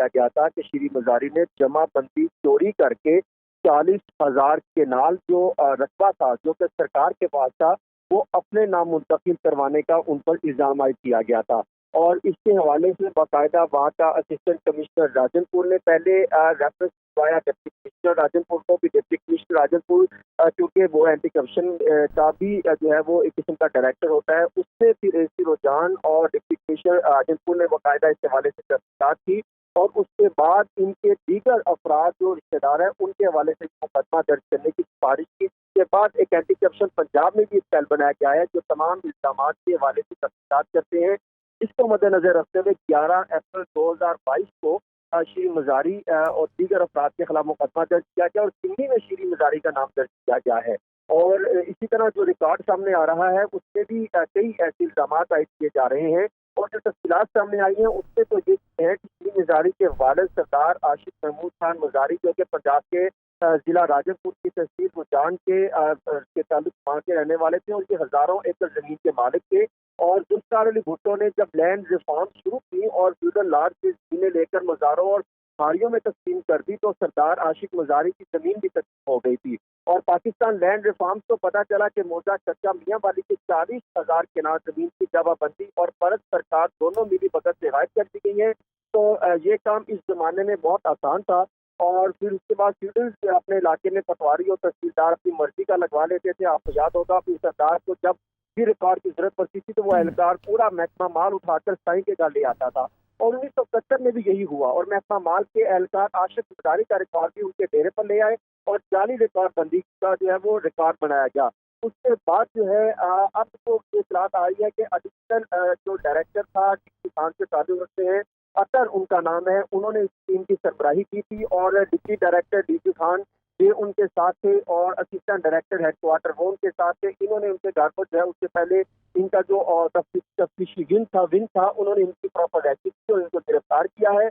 کیا گیا تھا کہ شری مزاری نے جمع بندی چوری کر کے 40,000 کنال جو رقبہ تھا جو کہ سرکار کے پاس تھا وہ اپنے نام منتقل کروانے کا ان پر الزام عائد کیا گیا تھا۔ اور اس کے حوالے سے باقاعدہ وہاں کا اسسٹنٹ کمشنر راجن پور نے پہلے ریفرنس کروایا ڈپٹی کمشنر راجن پور کو بھی۔ ڈپٹی کمشنر راجن پور کیونکہ وہ اینٹی کرپشن کا بھی جو ہے وہ ایک قسم کا ڈائریکٹر ہوتا ہے، اس سے پھر اے سی رجحان اور ڈپٹی کمشنر راجن پور نے باقاعدہ اس حوالے سے تحقیقات کی اور اس کے بعد ان کے دیگر افراد جو رشتے دار ہیں ان کے حوالے سے مقدمہ درج کرنے کی سفارش کی۔ اس کے بعد ایک اینٹی کرپشن پنجاب میں بھی ایک سیل بنایا گیا ہے جو تمام الزامات کے حوالے سے تحقیقات کرتے ہیں۔ اس کو مد نظر رکھتے ہوئے 11 اپریل 2022 کو شری مزاری اور دیگر افراد کے خلاف مقدمہ درج کیا گیا اور سندھی میں شری مزاری کا نام درج کیا گیا ہے۔ اور اسی طرح جو ریکارڈ سامنے آ رہا ہے اس میں بھی کئی ایسے الزامات عائد کیے جا رہے ہیں اور جو تفصیلات سامنے آئی ہیں اس سے تو یہ ہے کہ شری مزاری کے والد سردار عاشق محمود خان مزاری جو کہ پنجاب کے ضلع راجن پور کی تحصیل رجحان کے تعلق وہاں کے رہنے والے تھے اور یہ ہزاروں ایکڑ زمین کے مالک تھے۔ اور ذوالفقار علی بھٹو نے جب لینڈ ریفارم شروع کی اور فیوڈل لاج سے زمینیں لے کر مزاروں اور پہاڑیوں میں تقسیم کر دی تو سردار عاشق مزاری کی زمین بھی تقسیم ہو گئی تھی۔ اور پاکستان لینڈ ریفارم کو پتہ چلا کہ موزہ چچا میاں والی کی 40,000 کنال زمین کی جگہ بندی اور فرض سرکار دونوں ملی بھگت سے غائب کر دی گئی ہیں۔ تو یہ کام اس زمانے میں بہت آسان تھا اور پھر اس کے بعد فیوڈلز اپنے علاقے میں پٹواری اور تحصیلدار اپنی مرضی کا لگوا لیتے تھے۔ آپ کو یاد ہوگا پھر سردار کو جب بھی ریکارڈ کی ضرورت پڑتی تھی تو وہ اہلکار پورا محکمہ مال اٹھا کر سائیں کے گھر لے آتا تھا اور 1971 میں بھی یہی ہوا اور محکمہ مال کے اہلکار عاشق مزاری کا ریکارڈ بھی ان کے ڈیرے پر لے آئے اور جعلی ریکارڈ بندی کا جو ہے وہ ریکارڈ بنایا گیا۔ اس کے بعد جو ہے اب تو اطلاعات آئی ہے کہ ایڈیشنل جو ڈائریکٹر تھا جس خان سے تعلق رکھتے ہیں اطہر ان کا نام ہے، انہوں نے اس ٹیم کی سربراہی کی تھی اور deputy director D C Khan یہ ان کے ساتھ تھے اور اسسٹنٹ ڈائریکٹر ہیڈ کوارٹر وہ ان کے ساتھ تھے۔ انہوں نے ان کے گھر پر جو ہے اس سے پہلے ان کا جو تفتیشی ونگ تھا انہوں نے ان کی پراپر ایکٹیویٹی اور ان کو گرفتار کیا ہے